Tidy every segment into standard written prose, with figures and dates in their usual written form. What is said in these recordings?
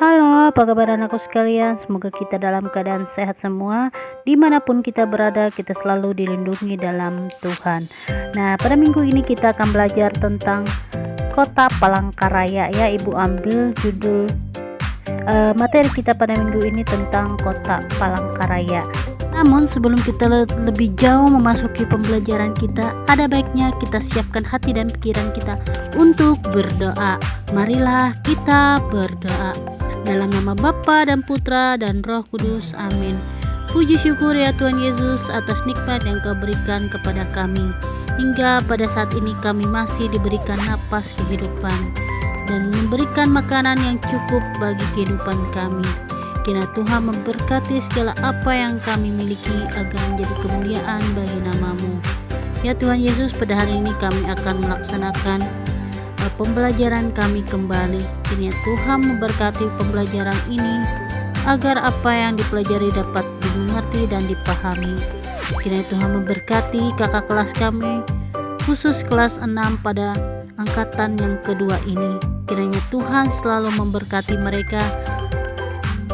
Halo, apa kabar anakku sekalian? Semoga kita dalam keadaan sehat semua. Dimanapun kita berada, kita selalu dilindungi dalam Tuhan. Nah, pada minggu ini kita akan belajar tentang kota Palangkaraya ya. Ibu ambil judul materi kita pada minggu ini tentang kota Palangkaraya. Namun sebelum kita lebih jauh memasuki pembelajaran kita, ada baiknya kita siapkan hati dan pikiran kita untuk berdoa. Marilah kita berdoa. Dalam nama Bapa dan Putra dan Roh Kudus, amin. Puji syukur ya Tuhan Yesus atas nikmat yang Kau berikan kepada kami. Hingga pada saat ini kami masih diberikan napas kehidupan dan memberikan makanan yang cukup bagi kehidupan kami. Kiranya Tuhan memberkati segala apa yang kami miliki agar menjadi kemuliaan bagi nama-Mu. Ya Tuhan Yesus, pada hari ini kami akan melaksanakan pembelajaran kami kembali. Kiranya Tuhan memberkati pembelajaran ini agar apa yang dipelajari dapat dimengerti dan dipahami. Kiranya Tuhan memberkati kakak kelas kami, khusus kelas 6 pada angkatan yang kedua ini. Kiranya Tuhan selalu memberkati mereka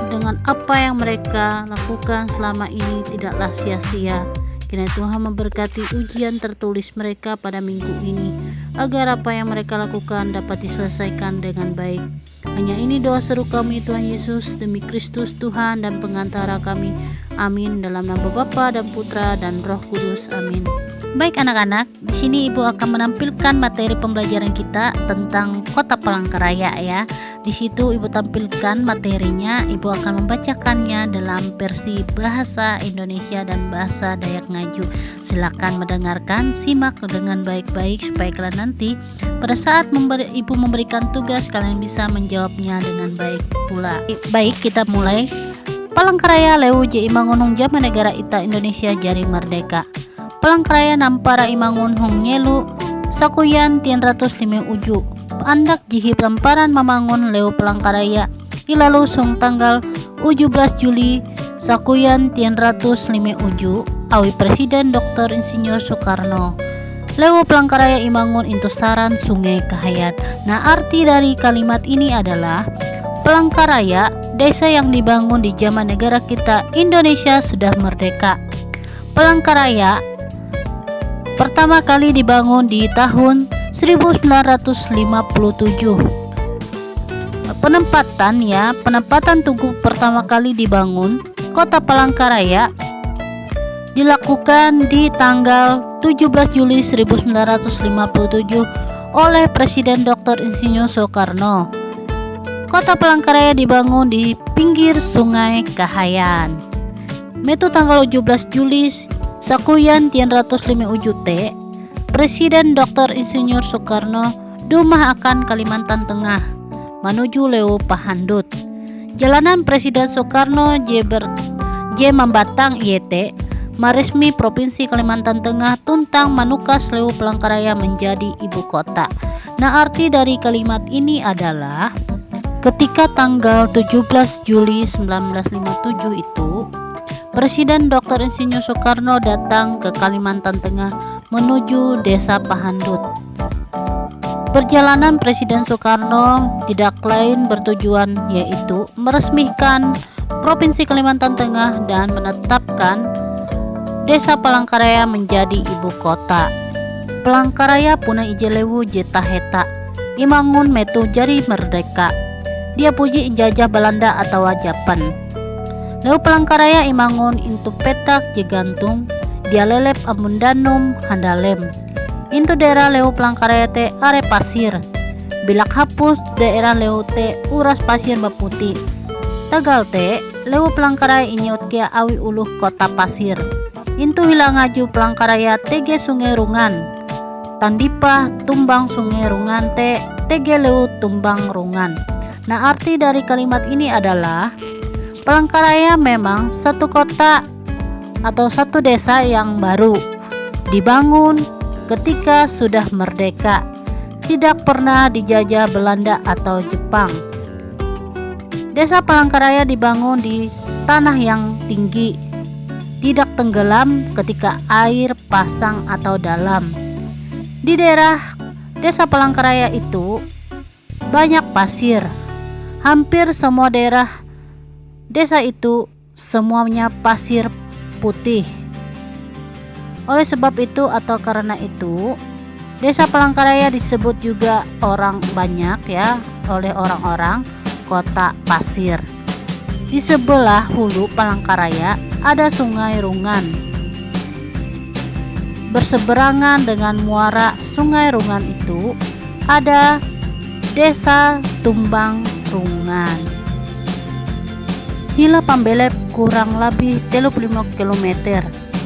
dengan apa yang mereka lakukan selama ini tidaklah sia-sia. Kiranya Tuhan memberkati ujian tertulis mereka pada minggu ini, agar apa yang mereka lakukan dapat diselesaikan dengan baik. Hanya ini doa seru kami Tuhan Yesus, demi Kristus Tuhan dan pengantara kami. Amin. Dalam nama Bapa dan Putra dan Roh Kudus. Amin. Baik anak-anak, di sini Ibu akan menampilkan materi pembelajaran kita tentang kota Palangkaraya ya. Di situ Ibu tampilkan materinya, Ibu akan membacakannya dalam versi bahasa Indonesia dan bahasa Dayak Ngaju. Silakan mendengarkan, simak dengan baik-baik supaya kalian nanti pada saat Ibu memberikan tugas kalian bisa menjawabnya dengan baik pula. Baik, kita mulai. Palangkaraya leu je imangun hong zaman negara ita Indonesia jari merdeka. Palangkaraya nampara imangun hong nyelu sakuyan 305 uju. Andak jihi pemparan memangun leu Palangkaraya ilalu sung tanggal 17 Juli sakuyan 305 uju awi Presiden Dr. Insinyur Soekarno. Leu Palangkaraya imangun intusaran Sungai Kahayan. Nah, arti dari kalimat ini adalah Palangkaraya, desa yang dibangun di zaman negara kita Indonesia sudah merdeka. Palangkaraya pertama kali dibangun di tahun 1957. Penempatan tugu pertama kali dibangun kota Palangkaraya dilakukan di tanggal 17 Juli 1957 oleh Presiden Dr. Insinyur Soekarno. Kota Palangkaraya dibangun di pinggir Sungai Kahayan. Metu tanggal 17 Juli sakuyan 305 ujute Presiden Dr. Insinyur Soekarno dumah akan Kalimantan Tengah menuju leu Pahandut. Jalanan Presiden Soekarno J Mambatang IET meresmi Provinsi Kalimantan Tengah tuntang manukas leu Palangkaraya menjadi ibu kota. Nah, arti dari kalimat ini adalah ketika tanggal 17 Juli 1957 itu Presiden Dr. Insinyur Soekarno datang ke Kalimantan Tengah menuju desa Pahandut. Perjalanan Presiden Soekarno tidak lain bertujuan yaitu meresmikan Provinsi Kalimantan Tengah dan menetapkan desa Palangkaraya menjadi ibu kota. Palangkaraya puna ijelewu jeta heta imangun metu jari merdeka. Dia puji injajah Belanda atau Japan. Leu Palangkaraya imangun intu petak jegantung dia lelep amundanum handalem. Intu daerah leu Palangkaraya te are pasir. Bilak hapus daerah leu te uras pasir baputi. Tagal te leu Palangkaraya inyot kia awi uluh kota pasir. Intu hilang ngaju Palangkaraya tege sungai rungan. Tandipah tumbang sungai rungan te tege leu tumbang rungan. Nah, arti dari kalimat ini adalah Palangkaraya memang satu kota atau satu desa yang baru dibangun ketika sudah merdeka, tidak pernah dijajah Belanda atau Jepang. Desa Palangkaraya dibangun di tanah yang tinggi, tidak tenggelam ketika air pasang atau dalam. Di daerah desa Palangkaraya itu banyak pasir. hampir semua daerah desa itu semuanya pasir putih. Oleh sebab itu atau karena itu, Desa Palangkaraya disebut juga orang banyak ya oleh orang-orang kota pasir. Di sebelah hulu Palangkaraya ada Sungai Rungan. Berseberangan dengan muara Sungai Rungan itu ada Desa Tumbang Rungan. Hila pambelep kurang lebih 35 km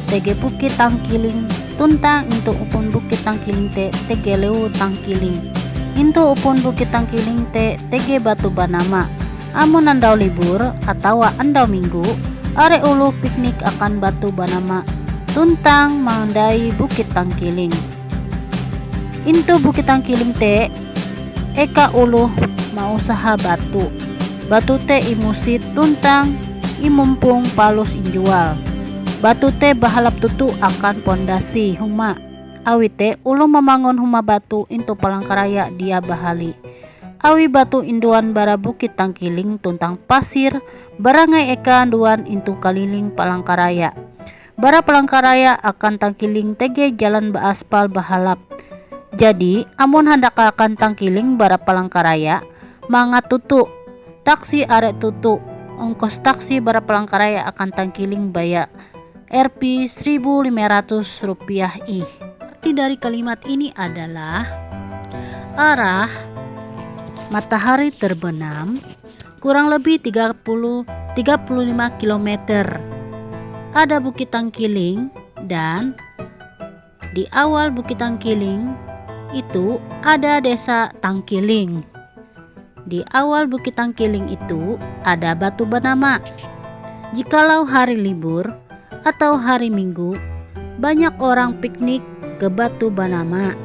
tege Bukit Tangkiling tuntang untuk upun Bukit Tangkiling te tege Leu Tangkiling. Into upun Bukit Tangkiling te tege Batu Banama. Amun andau libur atau andau minggu, are ulu piknik akan Batu Banama tuntang mandai Bukit Tangkiling. Into Bukit Tangkiling te eka ulu mau usaha batu. Batu te imusit tuntang imumpung palus injual. Batu te bahalap tutu akan pondasi huma. Awi te ulu membangun huma batu into Palangkaraya dia bahali. Awi batu induan bara Bukit Tangkiling tuntang pasir barangai eka anduan into kaliling Palangkaraya. Bara Palangkaraya akan Tangkiling tege jalan baaspal bahalap. Jadi amun hendak akan Tangkiling bara Palangkaraya manga tutu. Taksi arek tutu. Ongkos taksi bara Palangkaraya akan Tangkiling baya Rp 1.500 ih. Arti dari kalimat ini adalah arah matahari terbenam kurang lebih 35 km. Ada Bukit Tangkiling dan di awal Bukit Tangkiling itu ada Desa Tangkiling. Di awal Bukit Tangkiling itu ada Batu Banama. Jikalau hari libur atau hari Minggu, banyak orang piknik ke Batu Banama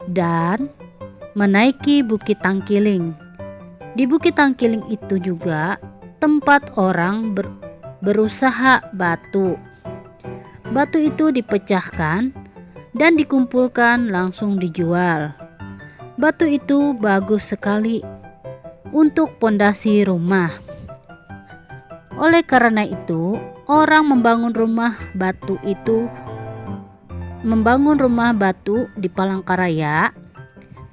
dan menaiki Bukit Tangkiling. Di Bukit Tangkiling itu juga tempat orang berusaha batu. Batu itu dipecahkan dan dikumpulkan langsung dijual. Batu itu bagus sekali untuk pondasi rumah. Oleh karena itu, orang membangun rumah batu di Palangkaraya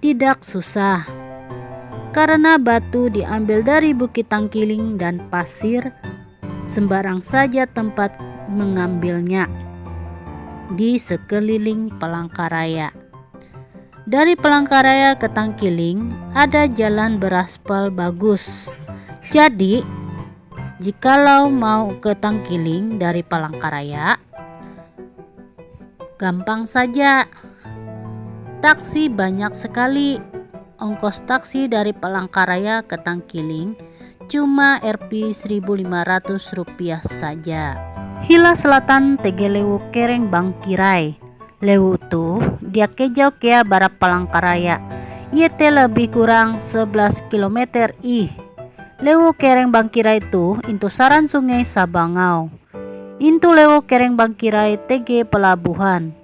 tidak susah. Karena batu diambil dari Bukit Tangkiling dan pasir sembarang saja tempat mengambilnya di sekeliling Palangkaraya. Dari Palangkaraya ke Tangkiling ada jalan beraspal bagus. Jadi jikalau mau ke Tangkiling dari Palangkaraya, gampang saja. Taksi banyak sekali. Ongkos taksi dari Palangkaraya ke Tangkiling cuma Rp 1.500 saja. Hila selatan tege Leu Kereng Bangkirai. Leu tu dia kejauh kea bara Palangkaraya. Ia te lebih kurang 11 km ih. Leu Kereng Bangkirai itu into saran Sungai Sabangau. Into Leu Kereng Bangkirai tege pelabuhan.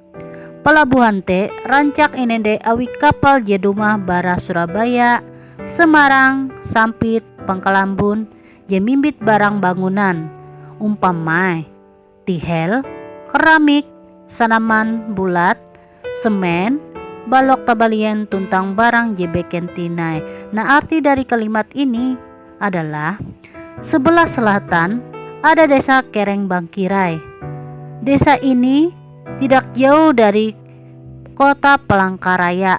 Pelabuhan te rancak inende awi kapal jedumah bara Surabaya, Semarang, Sampit, Pangkalambun, jemimbit barang bangunan. Umpamai tihel, keramik, sanaman bulat, semen, balok tabalien tuntang barang jebeken tinai. Nah, arti dari kalimat ini adalah sebelah selatan ada Desa Kereng Bangkirai. Desa ini tidak jauh dari kota Palangkaraya,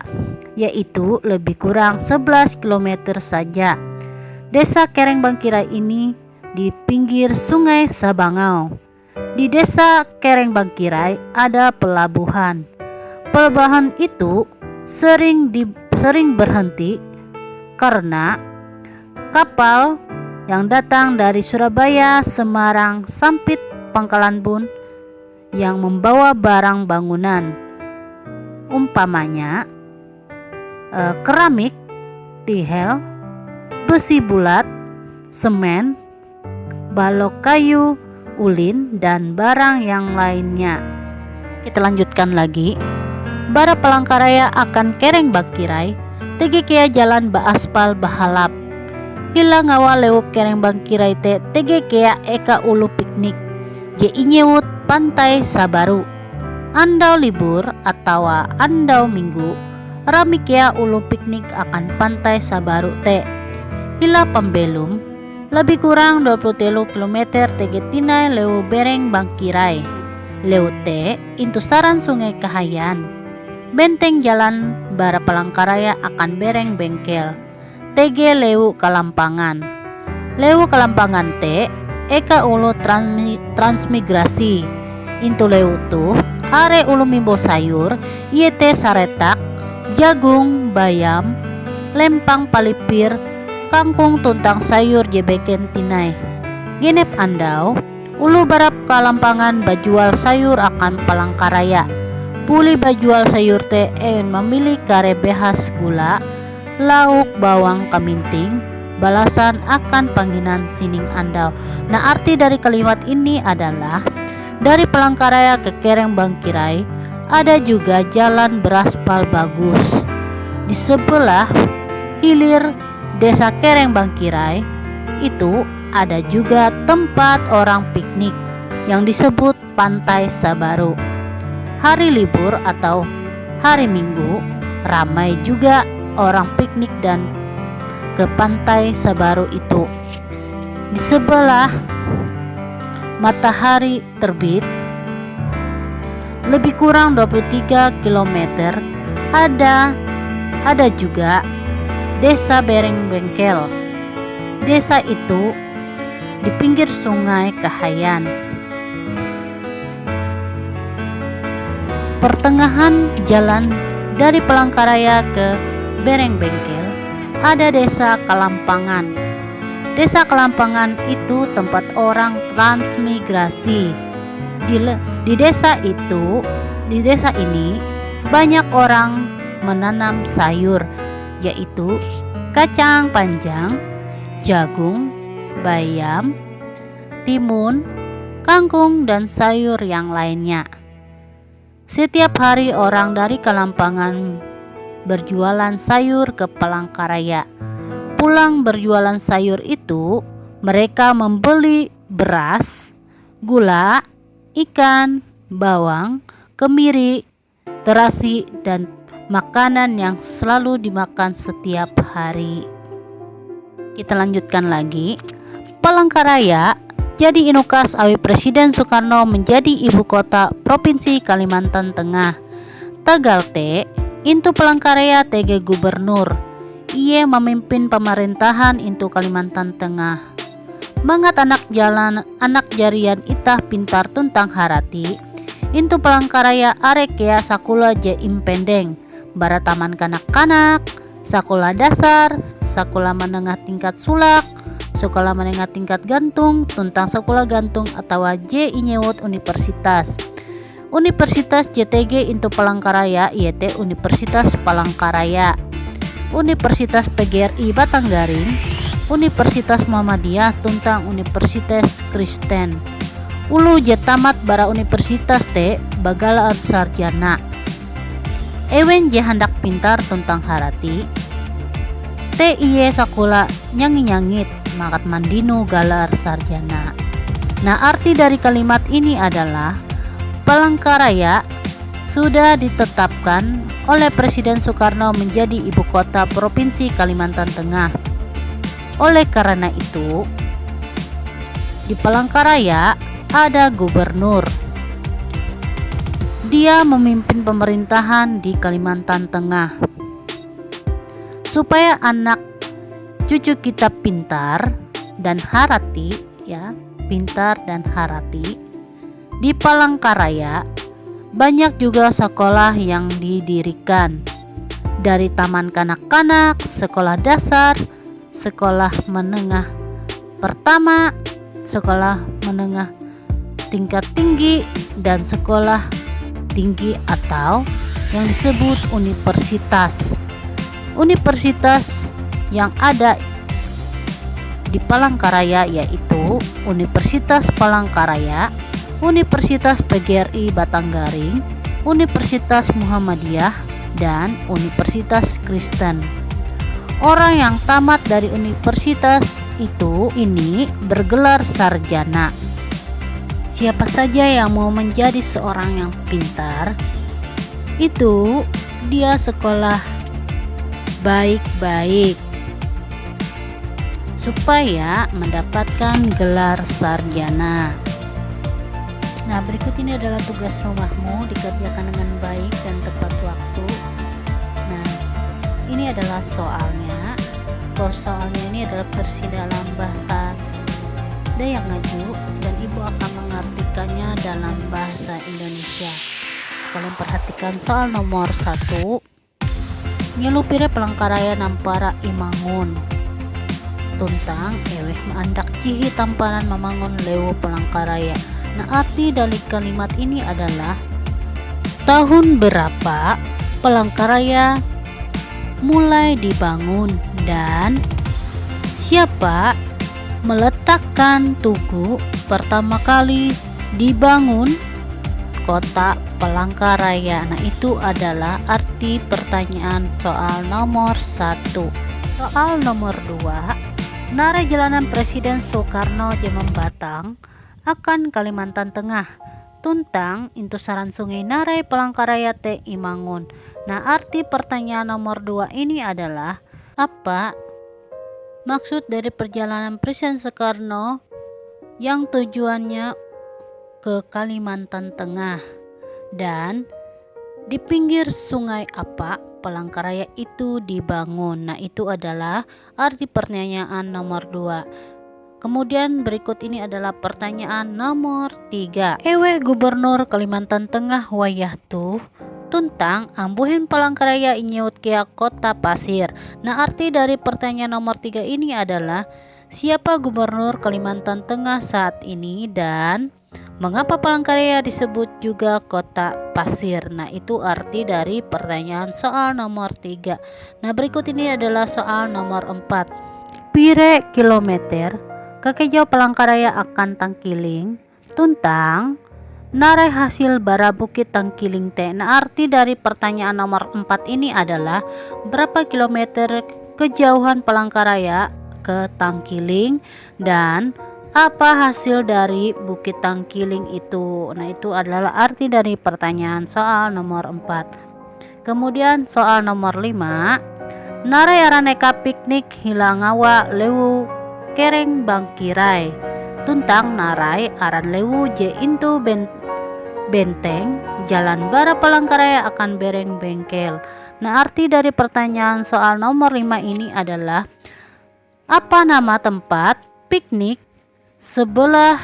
yaitu lebih kurang 11 km saja. Desa Kereng Bangkirai ini di pinggir Sungai Sabangau. Di Desa Kereng Bangkirai ada pelabuhan. Pelabuhan itu sering berhenti karena kapal yang datang dari Surabaya, Semarang, Sampit, Pangkalambun yang membawa barang bangunan. Umpamanya keramik, tihel, besi bulat, semen, balok kayu, ulin, dan barang yang lainnya. Kita lanjutkan lagi. Bara Palangkaraya akan Kereng Bangkirai tege kea jalan baaspal bahalap. Hila ngawa leu kereng bangkirai te tege kea eka ulu piknik je inyewut pantai Sabaru. Andau libur atau andau minggu rami kea ulu piknik akan pantai Sabaru te. Hila pembelum lebih kurang 23 km tege tinai leu bereng bangkirai. Leu te intu saran sungai Kahayan. Benteng jalan bara Palangkaraya akan bereng bengkel. TG leu Kalampangan. Leu Kalampangan te eka ulu transmigrasi. Intu leu tuh are ulu mimbo sayur iete saretak, jagung, bayam, lempang palipir, kangkung tuntang sayur jebeken tinai. Genep andau ulu barap Kalampangan bajual sayur akan Palangkaraya. Puli bajual sayur te memilih kare behas gula, lauk bawang kaminting, balasan akan pangginan sining andau. Nah, arti dari kalimat ini adalah dari Palangkaraya ke Kereng Bangkirai ada juga jalan beraspal bagus. Di sebelah hilir desa Kereng Bangkirai itu ada juga tempat orang piknik yang disebut Pantai Sabaru. Hari libur atau hari Minggu ramai juga orang piknik dan ke Pantai Sabaru itu. Di sebelah matahari terbit lebih kurang 23 km ada juga desa Bereng Bengkel. Desa itu di pinggir sungai Kahayan. Pertengahan jalan dari Palangkaraya ke Bereng Bengkel ada desa Kalampangan. Desa Kalampangan itu tempat orang transmigrasi. Di desa ini banyak orang menanam sayur, yaitu kacang panjang, jagung, bayam, timun, kangkung, dan sayur yang lainnya. Setiap hari orang dari Kalampangan berjualan sayur ke Palangkaraya. Pulang berjualan sayur itu, mereka membeli beras, gula, ikan, bawang, kemiri, terasi, dan makanan yang selalu dimakan setiap hari. Kita lanjutkan lagi. Palangkaraya jadi inukas awi Presiden Soekarno menjadi ibu kota Provinsi Kalimantan Tengah. Tagal te intu Palangkaraya TG Gubernur. Ia memimpin pemerintahan intu Kalimantan Tengah. Mangat anak jarian itah pintar tuntang harati. Intu Palangkaraya arekea sakula je impendeng, bara taman kanak-kanak, sakola dasar, sekolah menengah tingkat sulak, sekolah menengah tingkat gantung, tuntang sekolah gantung atau J inyewot universitas. Universitas JTG intu Palangkaraya yaitu Universitas Palangkaraya, Universitas PGRI Batanggaring, Universitas Muhammadiyah tuntang Universitas Kristen. Ulu je tamat bara universitas te bagala sarjana. Ewen je hendak pintar tuntang harati. Te iye sakola nyangi-nyangit makat mandino galar sarjana. Nah, arti dari kalimat ini adalah Palangkaraya sudah ditetapkan oleh Presiden Soekarno menjadi ibu kota Provinsi Kalimantan Tengah. Oleh karena itu, di Palangkaraya ada gubernur. Dia memimpin pemerintahan di Kalimantan Tengah. Supaya anak cucu kita pintar dan harati, pintar dan harati. Di Palangkaraya banyak juga sekolah yang didirikan, dari taman kanak-kanak, sekolah dasar, sekolah menengah pertama, sekolah menengah tingkat tinggi, dan sekolah tinggi atau yang disebut universitas. Universitas yang ada di Palangkaraya yaitu Universitas Palangkaraya, Universitas PGRI Batanggaring, Universitas Muhammadiyah, dan Universitas Kristen. orang yang tamat dari universitas ini bergelar sarjana. Siapa saja yang mau menjadi seorang yang pintar, itu dia sekolah baik-baik supaya mendapatkan gelar sarjana. Nah, berikut ini adalah tugas rumahmu, dikerjakan dengan baik dan tepat waktu. Nah, ini adalah soalnya. Soalnya ini adalah versi dalam bahasa Dayak Ngaju dan ibu akan mengartikannya dalam bahasa Indonesia. Kalian perhatikan soal nomor 1. Nyelupire pelangkaraya nampara imangun. Tuntang eweh maandak cihi tamparan memangun lewo pelangkaraya. Nah, arti dari kalimat ini adalah tahun berapa Palangkaraya mulai dibangun dan siapa meletakkan tugu pertama kali dibangun kota Palangkaraya. Nah, itu adalah arti pertanyaan soal nomor 1. Soal nomor 2. Narai jalanan Presiden Soekarno Jemem Batang akan Kalimantan Tengah. Tuntang intusaran sungai Narai Palangkaraya te Imangun. Nah, arti pertanyaan nomor 2 ini adalah apa maksud dari perjalanan Presiden Soekarno yang tujuannya ke Kalimantan Tengah, dan di pinggir sungai apa Palangkaraya itu dibangun. Nah, itu adalah arti pertanyaan nomor 2. Kemudian berikut ini adalah pertanyaan nomor 3. Ewe Gubernur Kalimantan Tengah wayah tuh tuntang ambuhin Palangkaraya inyeut kia kota pasir. Nah, arti dari pertanyaan nomor 3 ini adalah siapa Gubernur Kalimantan Tengah saat ini dan mengapa Palangkaraya disebut juga kota pasir. Nah, itu arti dari pertanyaan soal nomor 3. Nah, berikut ini adalah soal nomor 4. Pire kilometer Kakejauh Palangkaraya akan Tangkiling tuntang narai hasil bara bukit Tangkiling teh. Nah, arti dari pertanyaan nomor 4 ini adalah berapa kilometer kejauhan Palangkaraya ke Tangkiling dan apa hasil dari bukit Tangkiling itu. Nah, itu adalah arti dari pertanyaan soal nomor 4. Kemudian soal nomor 5. Narai araneka piknik hilangawa lewu kereng bangkirai tuntang narai aran lewu je intu benteng jalan bara Palangkaraya akan bereng bengkel. Nah, arti dari pertanyaan soal nomor 5 ini adalah apa nama tempat piknik sebelah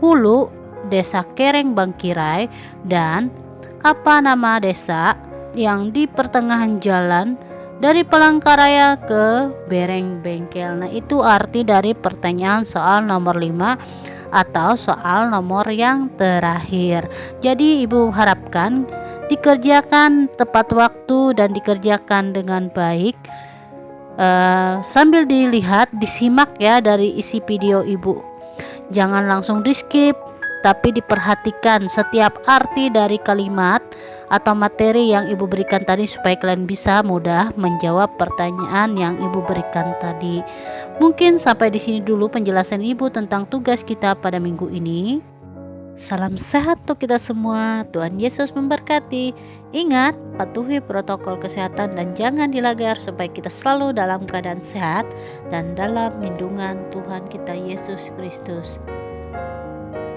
hulu desa Kereng Bangkirai dan apa nama desa yang di pertengahan jalan dari Palangkaraya ke Bereng Bengkel. Nah, itu arti dari pertanyaan soal nomor 5 atau soal nomor yang terakhir. Jadi ibu harapkan dikerjakan tepat waktu dan dikerjakan dengan baik. Sambil dilihat, disimak ya dari isi video ibu. Jangan langsung di skip, tapi diperhatikan setiap arti dari kalimat atau materi yang ibu berikan tadi supaya kalian bisa mudah menjawab pertanyaan yang ibu berikan tadi. Mungkin sampai di sini dulu penjelasan ibu tentang tugas kita pada minggu ini. Salam sehat untuk kita semua. Tuhan Yesus memberkati. Ingat, patuhi protokol kesehatan dan jangan dilanggar supaya kita selalu dalam keadaan sehat dan dalam lindungan Tuhan kita Yesus Kristus.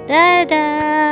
Dadah.